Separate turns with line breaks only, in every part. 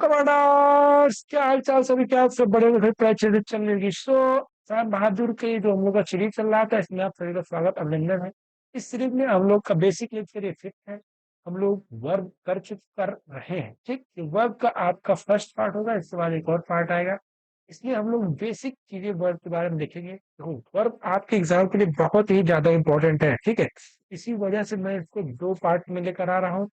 Commanders, क्या हाल चाल सभी? क्या आप सब बड़े बड़े चल रही? सो सैम बहादुर के जो हम लोग का सीरीज चल रहा था, इसमें आप सभी का स्वागत अभिनंदन है। इस सीरीज में हम लोग का बेसिक लेक्चर ये फिक्स है। हम लोग वर्ब कर रहे हैं, ठीक। वर्ब का आपका फर्स्ट पार्ट होगा, इसके बाद एक और पार्ट आएगा। इसलिए हम लोग बेसिक चीजें वर्ब के बारे में देखेंगे। तो वर्ब आपके एग्जाम के लिए बहुत ही ज्यादा इंपॉर्टेंट है, ठीक है। इसी वजह से मैं इसको दो पार्ट में लेकर आ रहा हूँ।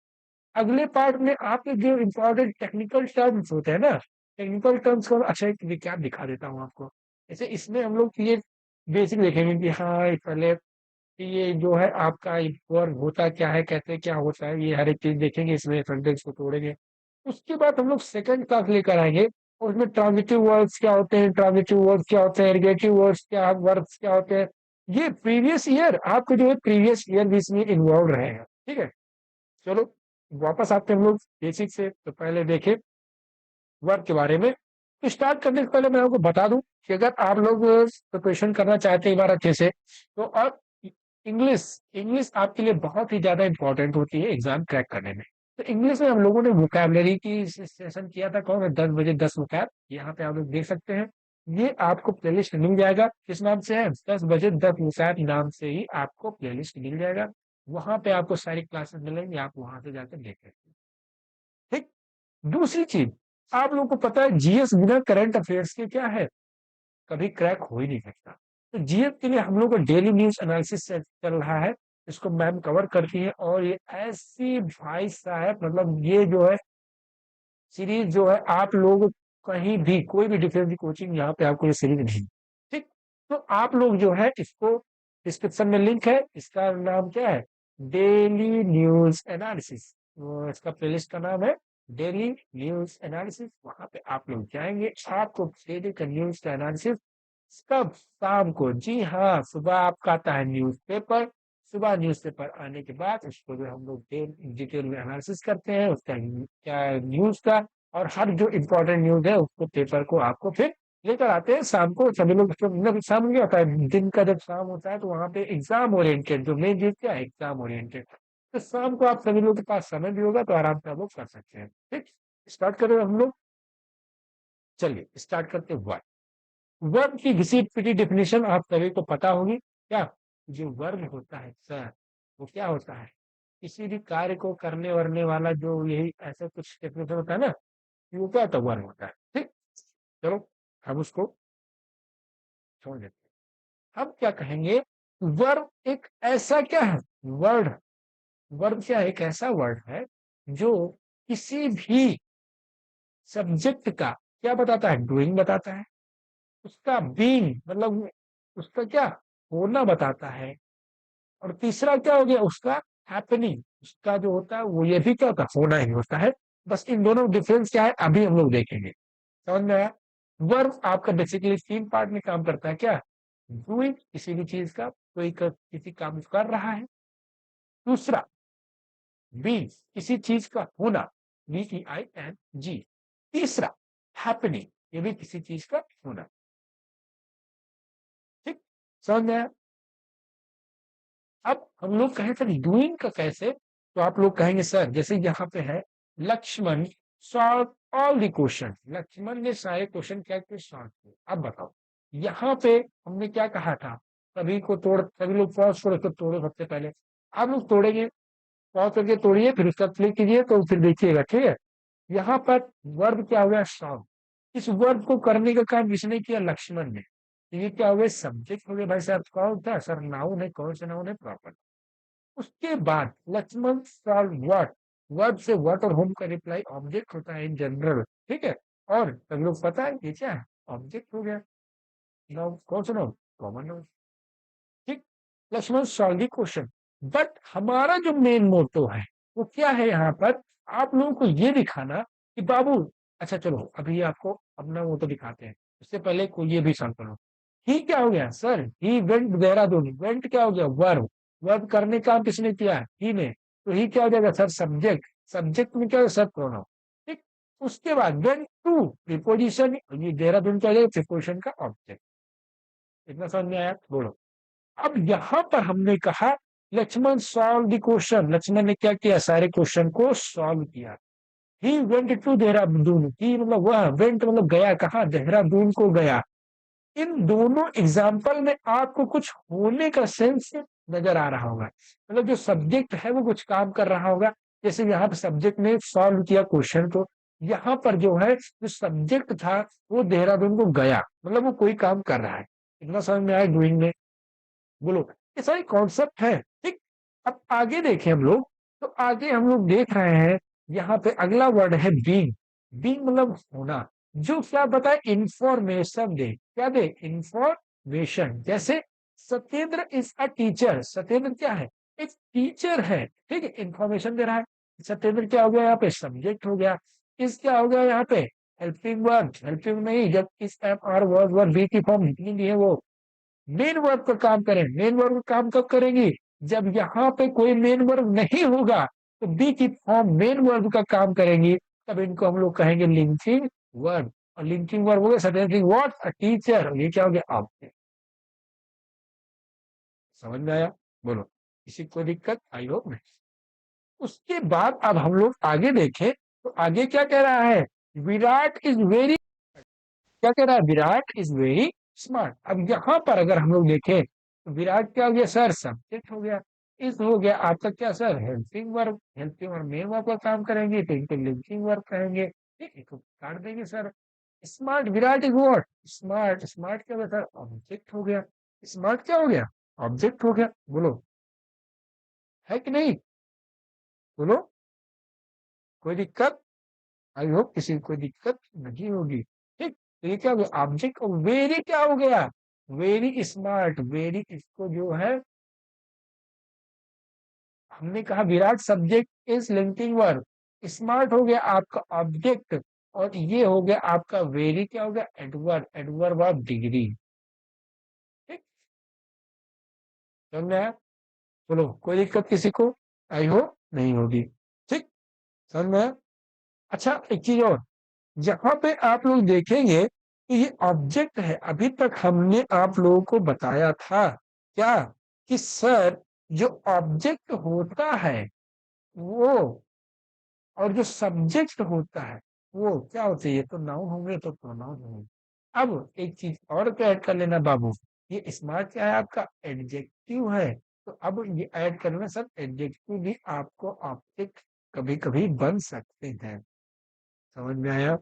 अगले पार्ट में आपके जो इम्पोर्टेंट टेक्निकल टर्म्स होते हैं ना, टेक्निकल टर्म्स को अच्छा एक रिकैप दिखा देता हूँ आपको। जैसे इसमें हम लोग ये बेसिक देखेंगे कि हाँ, ये पहले ये जो है आपका वर्ब होता क्या है, कैसे क्या होता है, ये हर एक चीज देखेंगे, इसमें सेंटेंस को तोड़ेंगे। उसके बाद हम लोग सेकंड क्लास लेकर आएंगे, और उसमें ट्रांजिटिव वर्ड्स क्या होते हैं, ट्रांजिटिव वर्ड्स क्या होते हैं, इरगेटिव वर्ड्स क्या, वर्ब्स क्या होते हैं। ये प्रीवियस ईयर आपके जो है प्रीवियस ईयर भी इसमें इन्वॉल्व रहेगा, ठीक है। चलो वापस आते हैं हम लोग बेसिक से। तो पहले देखें वर्क के बारे में। तो स्टार्ट करने से पहले मैं आपको बता दूं कि अगर आप लोग प्रिपरेशन करना चाहते हैं एक बार अच्छे से, तो और इंग्लिश इंग्लिश आपके लिए बहुत ही ज्यादा इंपॉर्टेंट होती है एग्जाम क्रैक करने में। तो इंग्लिश में हम लोगों ने वोकैबलरी की सेशन किया था, कौन है 10 बजे 10 वोकैब, यहाँ पे आप लोग देख सकते हैं। ये आपको प्लेलिस्ट मिल जाएगा, किस नाम से है, 10 बजे 10 वोकैब नाम से ही आपको प्लेलिस्ट मिल जाएगा। वहां पे आपको सारी क्लासेस मिलेंगी, आप वहां से जाकर देख सकते हैं, ठीक। दूसरी चीज, आप लोगों को पता है जीएस बिना करंट अफेयर्स के क्या है, कभी क्रैक हो ही नहीं सकता। तो जीएस के लिए हम लोग को डेली न्यूज एनालिसिस चल रहा है, इसको मैम कवर करती है। और ये ऐसी भाई साहब, मतलब ये जो है सीरीज जो है, आप लोग कहीं भी कोई भी डिफेंस की कोचिंग यहाँ पे आपको ये सीरीज नहीं, ठीक। तो आप लोग जो है इसको, डिस्क्रिप्शन में लिंक है, इसका नाम क्या है, डेली न्यूज एनालिसिस। तो इसका प्लेलिस्ट का नाम है डेली न्यूज एनालिसिस। वहां पे आप लोग जाएंगे, आपको डेली का न्यूज का एनालिसिस कब, शाम को, जी हाँ, सुबह आपका आता है न्यूज़पेपर। सुबह न्यूज़पेपर आने के बाद उसको जो हम लोग डिटेल में एनालिसिस करते हैं उसका, क्या न्यूज का। और हर जो इम्पोर्टेंट न्यूज है उसको, पेपर को आपको फिर लेकर आते हैं शाम को। सभी लोग मतलब शाम में क्या होता है, दिन का जब शाम होता है तो वहां पे एग्जाम ओरिएंटेड जो मेन चीज क्या है, एग्जाम ओरिएंटेड। तो शाम को आप सभी लोगों के पास समय भी होगा, तो आराम से आप लोग कर सकते हैं, ठीक। स्टार्ट करें हम लोग, चलिए स्टार्ट करते हैं। वर्ब की घिसी पिटी डेफिनेशन आप सभी को पता होगी क्या। जो वर्ब होता है सर, वो क्या होता है, किसी भी कार्य को करने वरने वाला, जो यही ऐसा कुछ डेफिनेशन होता है ना, वो क्या होता है, वर्ब होता है, ठीक। चलो हम उसको छोड़ देते हैं। हम क्या कहेंगे, वर्ब एक ऐसा क्या है, वर्ड। वर्ब क्या है, एक ऐसा वर्ड है जो किसी भी सब्जेक्ट का क्या बताता है, डूइंग बताता है। उसका बीइंग मतलब उसका क्या, होना बताता है। और तीसरा क्या हो गया, उसका हैपनिंग, उसका जो होता है वो, ये भी क्या होता है, होना ही होता है। बस इन दोनों डिफरेंस क्या है अभी हम लोग देखेंगे, समझ में आया। वर्ब आपका बेसिकली तीन पार्ट में काम करता है, क्या, डूइंग, किसी भी चीज का कोई किसी काम को कर रहा है। दूसरा बीइंग, किसी चीज का होना, BEING। तीसरा हैपनिंग, ये भी किसी चीज का होना, ठीक। समझ में आया। अब हम लोग कहें सर डूइंग का कैसे, तो आप लोग कहेंगे सर जैसे यहाँ पे है, Lakshman solve all the question, Lakshman ने सारे क्वेश्चन क्या किए, सॉल्व किए। अब बताओ यहाँ पे हमने क्या कहा था, सभी को तोड़, सभी लोग पॉज करो, तो तोड़ो सबसे पहले। आप लोग तोड़ेंगे, पॉज करके तोड़िए, फिर उसका क्लिक कीजिए, तो फिर देखिएगा, ठीक है। यहाँ पर वर्ब क्या हो गया, सॉल्व। इस वर्ब को करने का काम किसने किया, लक्ष्मण ने। तो ये क्या हो गया, सब्जेक्ट हो गया भाई साहब, कौन था सर, नाउन है, कौन सा नाउन है, प्रॉपर। उसके बाद लक्ष्मण सॉल्व व्हाट, वर्ब से व्हाट और होम का रिप्लाई ऑब्जेक्ट होता है इन जनरल, ठीक है। और सब लोग पता है ये क्या है, ऑब्जेक्ट हो गया। नाउन कौन सा नाउन, कॉमन नाउन, ठीक। Lakshman solve the question. But हमारा जो मेन मोटो है वो क्या है, यहाँ पर आप लोगों को ये दिखाना कि बाबू, अच्छा चलो अभी आपको अपना मोटो दिखाते हैं, उससे पहले को ये भी सॉल्व करो। ही क्या हो गया sir, he went Dehradun, went क्या हो गया, वर्ब। वर्ब करने का काम किसने किया, ही ने। तो ही क्या हो जाएगा सर, सब्जेक्ट। सब्जेक्ट में क्या हो, सर प्रोनाउन, ठीक। उसके बाद वेंट टू प्रीपोजिशन, ये देहरादून क्या हो जाएगा, प्रीपोजिशन का ऑब्जेक्ट। इतना समझ में आया, बोलो। अब यहां पर हमने कहा Lakshman solve the question, Lakshman ने क्या किया, सारे क्वेश्चन को सॉल्व किया। He went to Dehradun, he मतलब वह, वेंट मतलब गया, कहाँ, देहरादून को गया। इन दोनों एग्जाम्पल में आपको कुछ होने का सेंस नजर आ रहा होगा, मतलब जो सब्जेक्ट है वो कुछ काम कर रहा होगा। जैसे यहाँ पे सब्जेक्ट ने सॉल्व किया क्वेश्चन को, यहाँ पर जो है जो सब्जेक्ट था वो देहरादून को गया, मतलब वो कोई काम कर रहा है। इतना समझ में आया डूइंग में? बोलो, ये सारे कॉन्सेप्ट है। ठीक, अब आगे देखें हम लोग, तो आगे हम लोग देख रहे हैं, यहाँ पे अगला वर्ड है बीइंग। बीइंग मतलब होना, जो क्या बताए, इंफॉर्मेशन दे, क्या दे, इंफॉर्मेशन। जैसे Satyendra is a teacher, Satyendra क्या है, एक टीचर है, ठीक है, इंफॉर्मेशन दे रहा है। सत्येंद्र क्या हो गया यहाँ पे, सब्जेक्ट हो गया। इस क्या हो गया यहाँ पे, हेल्पिंग वर्ब, हेल्पिंग नहीं, जब इस एम आर वर्ब बी की फॉर्म जितनी भी है वो मेन वर्ब का काम करें। मेन वर्ब का काम कब करेंगी, जब यहाँ पे कोई मेन वर्ब नहीं होगा तो बी की फॉर्म मेन वर्ब का काम करेंगी, तब इनको हम लोग कहेंगे लिंकिंग वर्ब। और लिंकिंग वर्ब हो गया सटेंसिंग व्हाट, अ टीचर, ये क्या हो गया, आपके। समझ में आया? बोलो, किसी को दिक्कत आई हो नहीं? उसके बाद अब हम लोग आगे देखें, तो आगे क्या कह रहा है, विराट इज वेरी, क्या कह रहा है, विराट इज वेरी स्मार्ट। अब यहाँ पर अगर हम लोग देखें तो विराट क्या हो गया सर, सब्जेक्ट हो गया। इस हो गया आपका क्या sir, helping verb, helping verb main verb का काम करेंगे तो इनको लिंकिंग वर्ब कहेंगे। ठीक है, तो काट देंगे sir. Smart, Virat is what, smart, smart क्या होगा सर, ऑब्जेक्ट हो गया। स्मार्ट क्या हो गया, ऑब्जेक्ट हो गया। बोलो, है कि नहीं? बोलो, कोई दिक्कत? आई होप किसी को कोई दिक्कत नहीं होगी। ठीक, तो ये क्या हो गया, ऑब्जेक्ट। और वेरी क्या हो गया, वेरी स्मार्ट, वेरी इसको जो है हमने कहा Virat subject is linking verb, smart हो गया आपका ऑब्जेक्ट, और ये हो गया आपका वेरी क्या हो गया, एडवर्ब, एडवर्ब ऑफ डिग्री। ठीक, समझ में आया? बोलो, कोई दिक्कत किसी को आई हो नहीं होगी? ठीक, समझ में आया? अच्छा, एक चीज और, जहां पे आप लोग देखेंगे कि ये ऑब्जेक्ट है, अभी तक हमने आप लोगों को बताया था क्या, कि सर जो ऑब्जेक्ट होता है वो, और जो सब्जेक्ट होता है वो क्या होते हैं, ये तो नाउन होंगे तो प्रोनाउन होंगे। अब एक चीज और को ऐड कर लेना बाबू, ये स्मार्ट क्या है, आपका एडजेक्टिव है। तो अब ये ऐड करना सर, एडजेक्टिव भी आपको ऑब्जेक्ट कभी कभी बन सकते हैं। समझ में आया?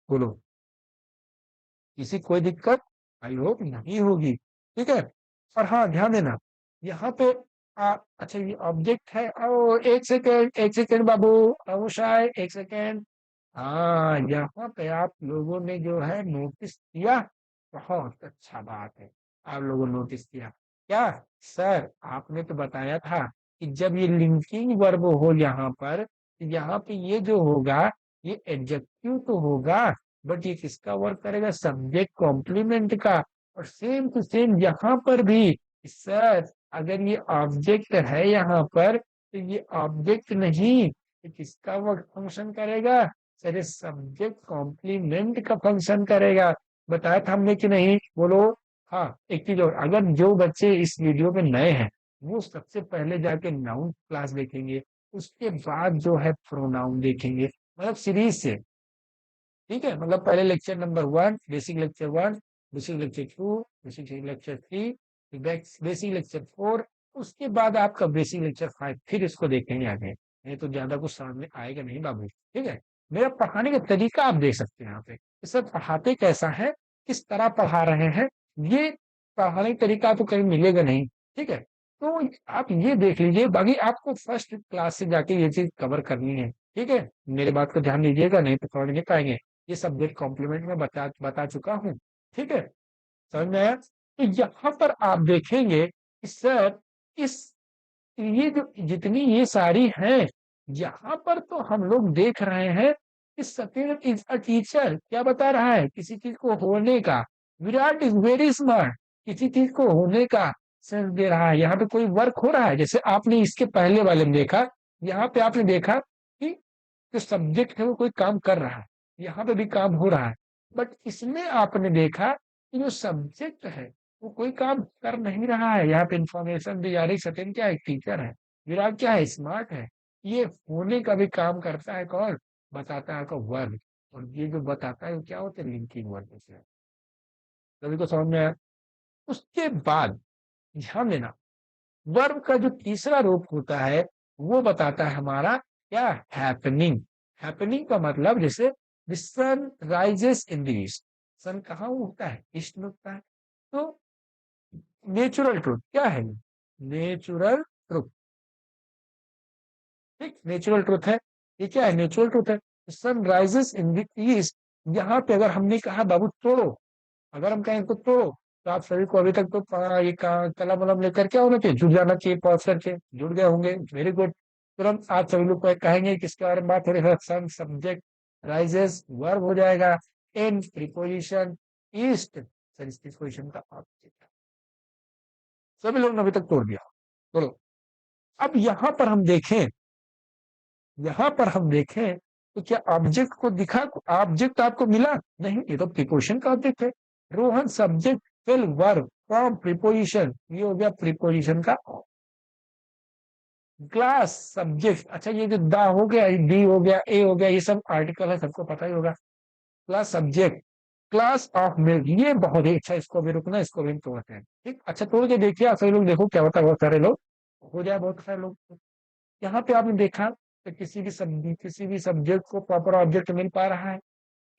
बोलो, किसी कोई दिक्कत आई होप नहीं होगी? ठीक है, और हाँ ध्यान देना, यहाँ पे अच्छा ये ऑब्जेक्ट है, ओ एक सेकेंड, एक सेकेंड बाबू, शायद एक सेकेंड। हाँ, यहाँ पे आप लोगों ने जो है नोटिस किया, बहुत अच्छा बात है, आप लोगों ने नोटिस किया क्या, सर आपने तो बताया था कि जब ये लिंकिंग वर्ब हो यहाँ पर, तो यहाँ पे ये जो होगा ये एडजेक्टिव तो होगा, बट ये किसका वर्क करेगा, सब्जेक्ट कॉम्प्लीमेंट का। और सेम टू सेम यहाँ पर भी, सर अगर ये ऑब्जेक्ट है यहाँ पर तो ये ऑब्जेक्ट नहीं, ये किसका वर्क फंक्शन करेगा, सर ये सब्जेक्ट कॉम्प्लीमेंट का फंक्शन करेगा। बताया था हमने कि नहीं? बोलो। हाँ, एक चीज और, अगर जो बच्चे इस वीडियो में नए हैं वो सबसे पहले जाके नाउन क्लास देखेंगे, उसके बाद जो है प्रोनाउन देखेंगे, मतलब सीरीज से। ठीक है, मतलब पहले lecture number 1, basic lecture 1, basic lecture 2, basic lecture 3, basic lecture 4, उसके बाद आपका बेसिक लेक्चर 5, फिर इसको देखेंगे आगे, नहीं तो ज्यादा कुछ समझ में आएगा नहीं बाबू। ठीक है, मेरा पढ़ाने का तरीका आप देख सकते हैं यहाँ पे, ये सब पढ़ाते कैसा है, किस तरह पढ़ा रहे हैं, ये पढ़ाने का तरीका आपको कहीं मिलेगा नहीं। ठीक है, तो आप ये देख लीजिए, बाकी आपको फर्स्ट क्लास से जाके ये चीज कवर करनी है। ठीक है, मेरे बात को ध्यान दीजिएगा, नहीं तो पढ़ नहीं पाएंगे। ये सब्जेक्ट कॉम्प्लीमेंट में बता बता चुका हूँ। ठीक है, समझ में आया? तो यहाँ पर आप देखेंगे कि सर इस, ये जो जितनी ये सारी हैं, यहाँ पर तो हम लोग देख रहे हैं कि सत्येंद्र इज अ टीचर, क्या बता रहा है, किसी चीज को होने का। विराट इज वेरी स्मार्ट, किसी चीज को होने का सेंस दे रहा है। यहाँ पे कोई वर्क हो रहा है, जैसे आपने इसके पहले वाले में देखा, यहाँ पे आपने देखा कि जो सब्जेक्ट है वो कोई काम कर रहा है, यहाँ पे भी काम हो रहा है। बट इसमें आपने देखा कि जो सब्जेक्ट है वो कोई काम कर नहीं रहा है, यहाँ पे इंफॉर्मेशन दी जा रही, सत्यन क्या है, टीचर है, विराट क्या है, स्मार्ट है। ये होने का भी काम करता है कौन, बताता है आपका वर्ब, और ये जो बताता है वो क्या होता है, लिंकिंग वर्ब से। सभी को समझ में आया? उसके बाद ध्यान देना, वर्ब का जो तीसरा रूप होता है वो बताता है हमारा क्या, हैपनिंग। हैपनिंग का मतलब जैसे the sun rises in the east, sun कहाँ उगता है, ईस्ट में उगता है। तो नेचुरल ट्रुथ क्या है, नेचुरल ट्रुथ, ठीक, नेचुरल ट्रुथ है। ये क्या है, नेचुरल ट्रुथ है। Sun rises in the east, यहाँ पे अगर हमने कहा बाबू तोड़ो, अगर हम कहें तो तोड़ो, तो आप सभी को अभी तक तो ये कलम वलम लेकर क्या होना चाहिए, जुड़ जाना चाहिए, पहुंच करके जुड़ गए होंगे, वेरी गुड। तुरंत आप सभी लोग को कहेंगे किसके बारे में बात हो रही है, सन सब्जेक्ट, राइजेस वर्ब हो जाएगा, इन प्रीपोजिशन, ईस्ट सर इस प्रीपोजिशन का ऑब्जेक्ट। सभी लोग ने अभी तक तोड़ दिया। चलो, अब यहां पर हम देखें, यहां पर हम देखें तो क्या ऑब्जेक्ट को दिखा, ऑब्जेक्ट आपको मिला, नहीं, ये तो प्रीपोजिशन का ऑब्जेक्ट है। Rohan subject, fell verb, from preposition, ये हो गया प्रीपोजिशन का। क्लास सब्जेक्ट, अच्छा ये जो दा हो गया, डी हो गया, ए हो गया, ये सब आर्टिकल है, सबको पता ही होगा। Class subject, class of milk, ये बहुत ही अच्छा, इसको भी रुकना, इसको भी तोड़ते हैं, ठीक। अच्छा तोड़ के देखिए आप सभी लोग, देखो क्या होता है, बहुत सारे लोग हो जाए, बहुत सारे लोग। यहाँ पे आपने देखा कि किसी भी सब्जेक्ट को प्रॉपर ऑब्जेक्ट मिल पा रहा है,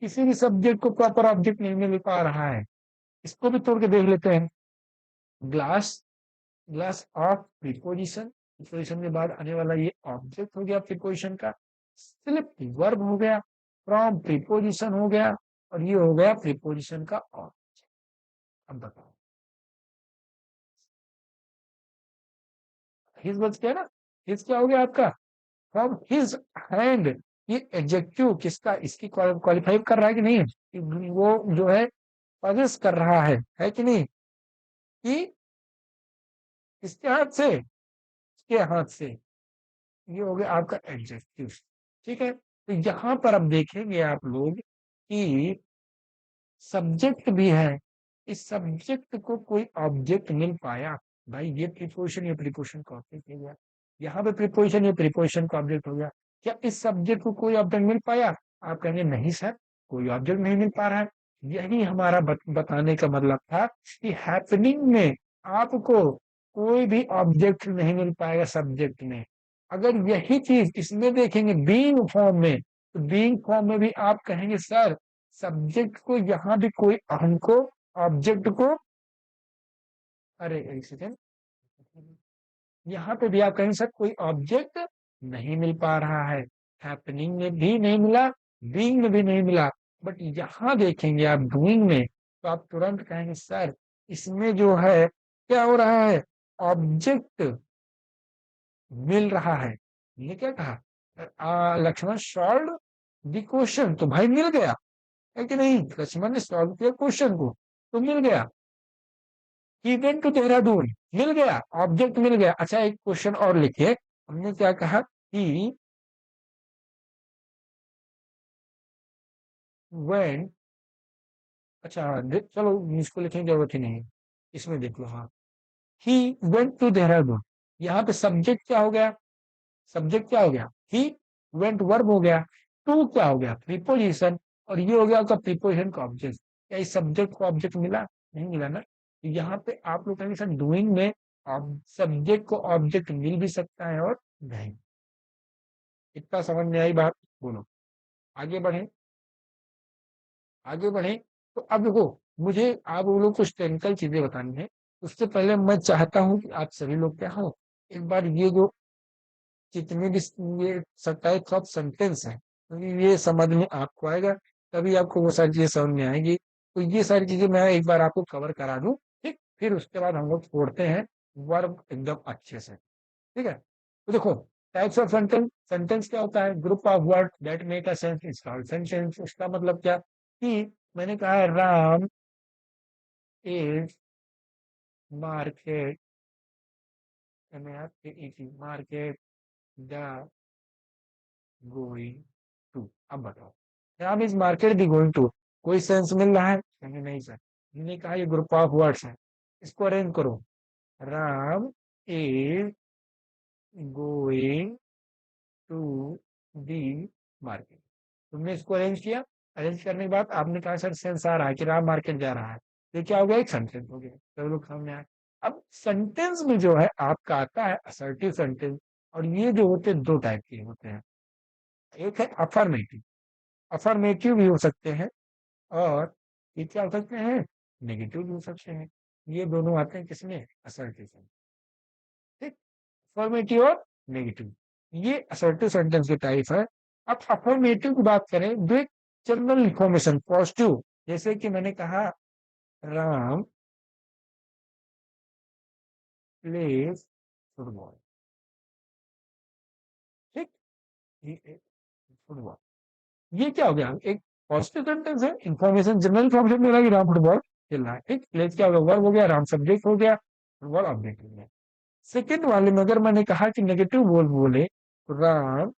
किसी भी सब्जेक्ट को प्रॉपर ऑब्जेक्ट नहीं मिल पा रहा है। इसको भी तोड़ के देख लेते हैं। Glass, glass of preposition, preposition के बाद आने वाला ये ऑब्जेक्ट हो गया प्रीपोजिशन का। स्लिप वर्ब हो गया, फ्रॉम प्रीपोजिशन हो गया, और ये हो गया प्रीपोजिशन का ऑब्जेक्ट। अब बताओ, हिज बच गया ना, हिज क्या हो गया आपका, फ्रॉम हिज हैंड, ये एडजेक्टिव किसका, इसकी क्वालिफाई कर रहा है कि नहीं है, कि वो जो है पजेस कर रहा है कि नहीं, कि किसके हाथ से, इसके हाथ से, ये हो गया आपका एडजेक्टिव, ठीक है। तो यहां पर अब देखेंगे आप लोग कि सब्जेक्ट भी है, इस सब्जेक्ट को कोई ऑब्जेक्ट मिल पाया, भाई ये प्रीपोजिशन का ऑब्जेक्ट हो गया, यहाँ पे प्रीपोजिशन, ये प्रीपोजिशन का ऑब्जेक्ट हो गया। क्या इस सब्जेक्ट को कोई ऑब्जेक्ट मिल पाया, आप कहेंगे नहीं सर, कोई ऑब्जेक्ट नहीं मिल पा रहा है। यही हमारा बताने का मतलब था कि हैपनिंग में आपको कोई भी ऑब्जेक्ट नहीं मिल पाएगा सब्जेक्ट में। अगर यही चीज इसमें देखेंगे बीइंग फॉर्म में, तो बीइंग फॉर्म में भी आप कहेंगे सर सब्जेक्ट को यहाँ भी कोई, हमको ऑब्जेक्ट को, अरे एक सेकेंड, यहाँ पे भी आप कहेंगे सर कोई ऑब्जेक्ट नहीं मिल पा रहा है, हैपनिंग में भी नहीं मिला, बीइंग में भी नहीं मिला, बट यहाँ देखेंगे आप डूइंग में, तो आप तुरंत कहेंगे सर इसमें जो है क्या हो रहा है, ऑब्जेक्ट मिल रहा है। ये क्या कहा, लक्ष्मण सॉल्व द क्वेश्चन, तो भाई मिल गया है कि नहीं, लक्ष्मण ने सॉल्व किया क्वेश्चन को, तो मिल गया। ही वेंट टू देहरादून, मिल गया, ऑब्जेक्ट मिल गया। अच्छा एक क्वेश्चन और लिखिए, हमने क्या कहा कि वेंट, अच्छा चलो इसको लिखने की जरूरत ही नहीं है, इसमें देख लो, हाँ, ही वेंट टू देहरादून, यहाँ पे सब्जेक्ट क्या हो गया, सब्जेक्ट क्या हो गया, ही वेंट वर्ब हो गया, टू क्या हो गया प्रीपोजिशन, और ये हो गया आपका प्रीपोजिशन का ऑब्जेक्ट। क्या इस सब्जेक्ट को ऑब्जेक्ट मिला, नहीं मिला ना। तो यहाँ पे आप लोग कहेंगे सर डूइंग में सब्जेक्ट को ऑब्जेक्ट मिल भी सकता है और नहीं। इतना समझ में आई बात, बोलो आगे बढ़े, आगे बढ़े। तो अब देखो, मुझे आप लोग कुछ टेक्निकल चीजें बतानी है, उससे पहले मैं चाहता हूँ कि आप सभी लोग क्या हो, एक बार ये जो जितने भी ये टाइप्स ऑफ सेंटेंस है, क्योंकि ये समझ में आपको आएगा, तभी आपको वो सारी चीजें समझ में आएंगी। तो ये सारी चीजें मैं एक बार आपको कवर करा दूं, ठीक, फिर उसके बाद हम लोग छोड़ते हैं वर्ब एकदम अच्छे से, ठीक है। तो देखो, टाइप्स ऑफ सेंटेंस, सेंटेंस क्या होता है, group of word that make a sense is called sentence. इसका मतलब क्या, कि मैंने कहा है Ram is market, market the going to. अब बताओ, Ram is market the going to, कोई सेंस मिल रहा है, कहेंगे नहीं सर, मैंने कहा ये ग्रुप ऑफ वर्ड्स है, इसको अरेंज करो, Ram is going to the market, तुमने इसको अरेंज किया, अरेंज करने के बाद आपने कहा सर सेंस आ रहा है कि राम मार्केट जा रहा है, तो क्या हो गया, एक सेंटेंस हो गया, सब लोग सामने आए। अब सेंटेंस में जो है आपका आता है असर्टिव सेंटेंस, और ये जो होते हैं दो टाइप के होते हैं, एक है अफर्मेटिव, अफर्मेटिव भी हो सकते हैं, और ये क्या हो सकते हैं, नेगेटिव भी हो सकते हैं। ये दोनों आते हैं किसमें, असर्टिव सेंटेंस। ठीक, अफर्मेटिव और नेगेटिव, ये असर्टिव सेंटेंस के टाइप है। अब अफर्मेटिव की बात करें, जो एक जनरल इंफॉर्मेशन पॉजिटिव, जैसे कि मैंने कहा राम प्लेज फुटबॉल। ठीक, ये फुटबॉल, ये क्या हो गया, एक पॉजिटिव सेंटेंस है, इंफॉर्मेशन जनरल इंफॉर्मेशन मिला कि राम फुटबॉल खेल रहा है। ठीक, प्लेज क्या हो गया, वर्ब हो गया, राम सब्जेक्ट हो गया, फुटबॉल ऑब्जेक्ट हो गया। सेकेंड वाले में अगर मैंने कहा कि नेगेटिव बोल बोले, तो राम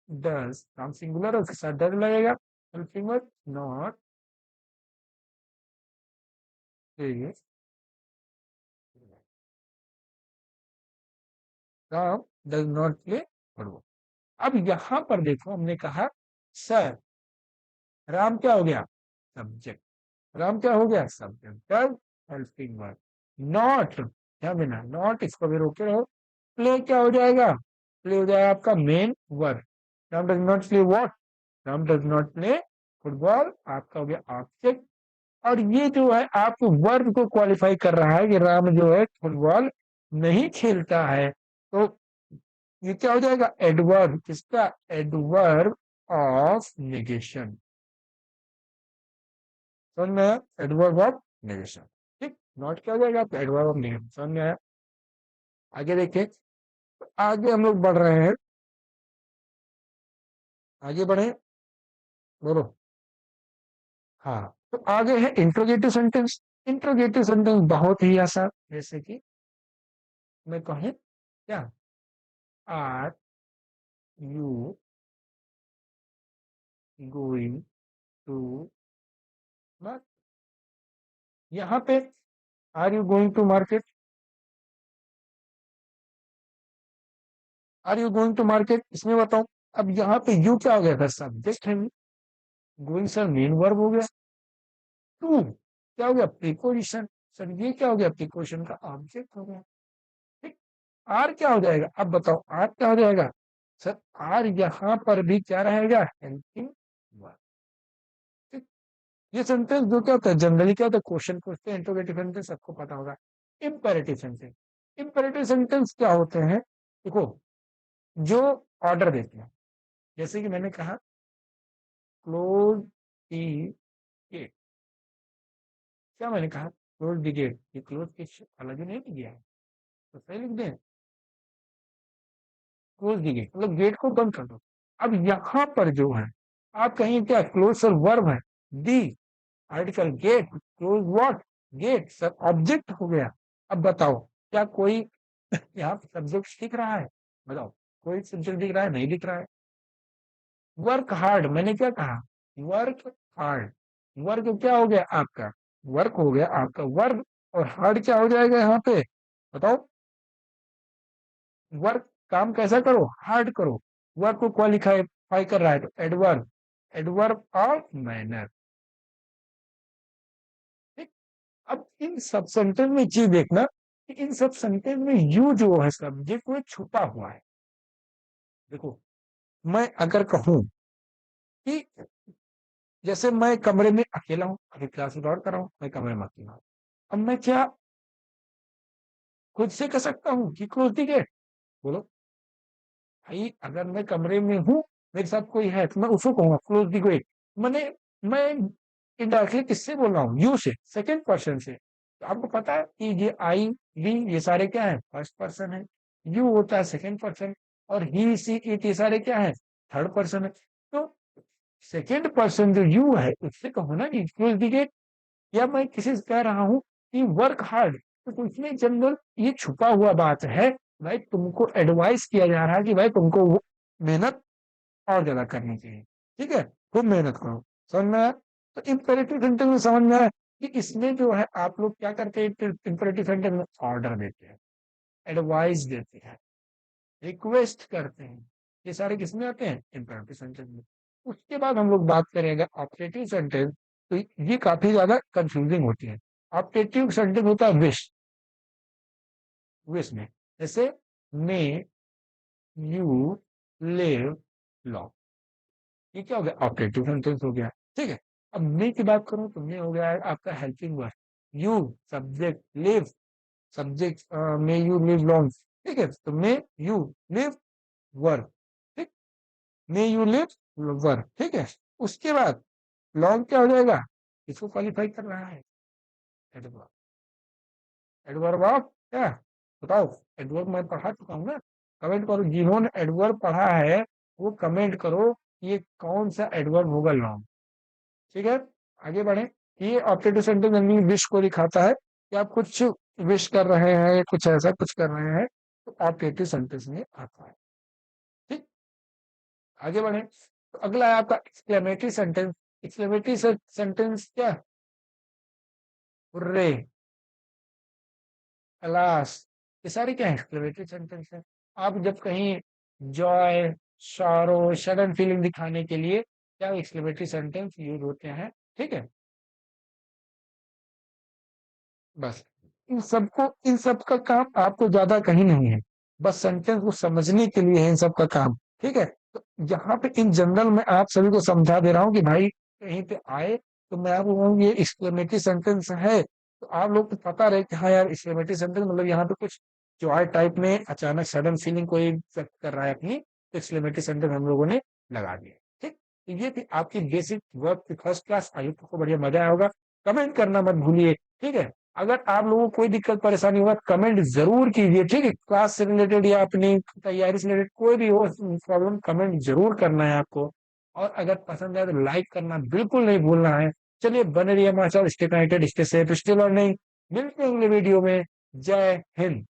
डज, राम सिंगुलर है, उसके साथ डज लगेगा, helping verb not play, Ram does not play football. अब यहां पर देखो, हमने कहा सर, राम क्या हो गया, सब्जेक्ट, राम क्या हो गया, subject, does helping verb, not, ध्यान देना, नॉट इसको भी रोके रहो, प्ले क्या हो जाएगा, प्ले हो जाएगा आपका main verb, Ram does not play what, Ram does not play football, आपका हो गया ऑब्जेक्ट। और ये जो है आपको वर्ब को क्वालिफाई कर रहा है कि राम जो है फुटबॉल नहीं खेलता है, तो ये क्या हो जाएगा, एडवर्ब, किसका, एडवर्ब ऑफ नेगेशन, समझ में आया, एडवर्ब ऑफ नेगेशन। ठीक, नॉट क्या हो जाएगा, एडवर्ब ऑफ नेगेशन, समझ में आया। आगे देखिए, तो आगे हम लोग बढ़ रहे हैं, आगे बढ़े, बोलो। हाँ, तो आगे है इंट्रोगेटिव सेंटेंस। इंट्रोगेटिव सेंटेंस बहुत ही आसान, जैसे कि मैं कहूँ क्या, आर यू गोइंग टू, बस यहाँ पे are you going to market, are you going to market, इसमें बताओ। अब यहाँ पे यू क्या हो गया था, सब्जेक्ट है, गोइंग सर मेन वर्ब हो गया, टू क्या हो गया, प्रीपोजिशन, सर ये क्या हो गया, प्रीपोजिशन का ऑब्जेक्ट हो गया। ठीक, आर क्या हो जाएगा, अब बताओ आर क्या हो जाएगा, सर आर यहाँ पर भी क्या रहेगा, हेल्पिंग वर्ब। ठीक, ये सेंटेंस जो क्या होता है, जनरली क्या होता है, क्वेश्चन पूछते हैं, इंट्रोगेटिव सेंटेंस सबको पता होगा। इंपेरेटिव सेंटेंस, इंपेरेटिव सेंटेंस क्या होते हैं, देखो, जो ऑर्डर देते हैं, जैसे कि मैंने कहा क्लोज दी गेट, क्या मैंने कहा, क्लोज दी गेट, ये क्लोज के अलग ही नहीं दिया है, तो सही लिख दें, क्लोज दी गेट मतलब गेट को बंद कर दो। अब यहां पर जो है आप कहीं क्या, क्लोज सर वर्ब है, the article, get close what, get sir object हो गया। अब बताओ क्या कोई यहाँ सब्जेक्ट दिख रहा है, बताओ, कोई सब्जेक्ट दिख रहा है, नहीं दिख रहा है। वर्क हार्ड, मैंने क्या कहा, वर्क हार्ड, वर्क क्या हो गया आपका, वर्क हो गया आपका वर्क, और हार्ड क्या हो जाएगा यहाँ पे, बताओ, वर्क काम कैसा करो, हार्ड करो, वर्क को क्वालिफाई कर रहा है, तो एडवर्ब, एडवर्ब ऑफ मैनर। ठीक, अब इन सब सेंटेंस में चीज देखना कि इन सब सेंटेंस में यू जो है सब्जेक्ट वो छुपा हुआ है। देखो, मैं अगर कहूं कि जैसे मैं कमरे में अकेला हूं, अभी क्लास रिकॉर्ड कर रहा हूं, मैं कमरे में अकेला हूं, अब मैं क्या खुद से कह सकता हूँ कि क्लोज दी गेट, बोलो भाई, अगर मैं कमरे में हूँ, मेरे साथ कोई है, तो मैं उसको कहूंगा क्लोज दी गेट, मैंने, मैं इनडायरेक्टली किससे बोल रहा हूँ, यू से, सेकेंड पर्सन से। तो आपको पता है कि ये आई वी ये सारे क्या है, फर्स्ट पर्सन है, यू होता है सेकेंड पर्सन, और ही सी इट ये सारे क्या है, थर्ड पर्सन है। तो सेकेंड पर्सन जो यू है उससे कहो ना कि क्लोज दी गेट, या मैं किसी से कह रहा हूँ कि वर्क हार्ड, तो इसमें जनरल ये छुपा हुआ बात है, भाई तुमको एडवाइस किया जा रहा है कि भाई तुमको मेहनत और ज्यादा करनी चाहिए, ठीक है, खूब मेहनत करो, समझ में आया। तो इंपेरेटिव सेंटेंस में समझ में आया कि इसमें जो है आप लोग क्या करते हैं, इंपेरेटिव सेंटेंस में ऑर्डर देते हैं, एडवाइस देते हैं, रिक्वेस्ट करते हैं, ये सारे किसमें आते हैं, इंपेरेटिव सेंटेंस में। उसके बाद हम लोग बात करेंगे ऑप्टेटिव सेंटेंस, तो ये काफी ज्यादा कंफ्यूजिंग होती है। ऑप्टेटिव सेंटेंस होता है विश, विश में, जैसे मे यू लिव लॉन्ग, ये क्या हो गया, ऑपरेटिव सेंटेंस हो गया। ठीक है। अब मे की बात करूं तो मे हो गया है आपका helping verb, you subject, live subject, may you live long. ठीक है, तो मे यू लिव वर्ब, ठीक, मे यू लिव वर्ब, ठीक है। उसके बाद लॉन्ग क्या हो जाएगा, इसको क्वालिफाई कर रहा है एडवर्ब, एडवर्ब ऑफ क्या, बताओ, एडवर्ब मैं पढ़ा चुका हूँ ना, कमेंट करो जिन्होंने एडवर्ब पढ़ा है, वो कमेंट करो ये कौन सा एडवर्ब होगा लॉन्ग। ठीक है, आगे बढ़े। ये ऑब्जेक्टिव सेंटेंस यानी विश को दिखाता है कि आप कुछ विश कर रहे हैं या कुछ ऐसा कुछ कर रहे हैं, तो ऑब्जेक्टिव सेंटेंस में आता है। ठीक, आगे बढ़े। तो अगला है आपका एक्सक्लेमेटरी सेंटेंस। एक्सक्लेमेटरी सेंटेंस क्या, हुर्रे, अलास, ये सारे क्या है, एक्सक्लेमेटरी सेंटेंस है। आप जब कहीं जॉय, सॉरो, सडन फीलिंग दिखाने के लिए क्या एक्सक्लेमेटरी सेंटेंस यूज होते हैं। ठीक है, बस इन सब का काम आपको ज्यादा कहीं नहीं है, बस सेंटेंस को समझने के लिए है इन सब का काम। ठीक है, तो यहाँ पे इन जनरल में आप सभी को समझा दे रहा हूँ कि भाई कहीं पे आए तो मैं आपको कहूँ ये एक्सक्लेमेटरी सेंटेंस है, तो आप लोग को पता रहे कि हाँ यार एक्सक्लेमेटरी सेंटेंस मतलब यहाँ पे कुछ जॉय टाइप में अचानक सडन फीलिंग कोई व्यक्त कर रहा है अपनी, तो एक्सक्लेमेटरी सेंटेंस हम लोगों ने लगा दिया। ठीक, तो ये थी आपकी बेसिक वर्ब की फर्स्ट क्लास, आई होप आपको बढ़िया मजा आया होगा। कमेंट करना मत भूलिए। ठीक है, अगर आप लोगों को कोई दिक्कत परेशानी होगा कमेंट जरूर कीजिए। ठीक है, क्लास से रिलेटेड या अपनी तैयारी से रिलेटेड कोई भी हो प्रॉब्लम, कमेंट जरूर करना है आपको। और अगर पसंद है तो लाइक करना बिल्कुल नहीं भूलना है। चलिए बने रहिए हमारे साथ, stay connected, stay safe, stay learning. मिलते हैं अगले वीडियो में। जय हिंद।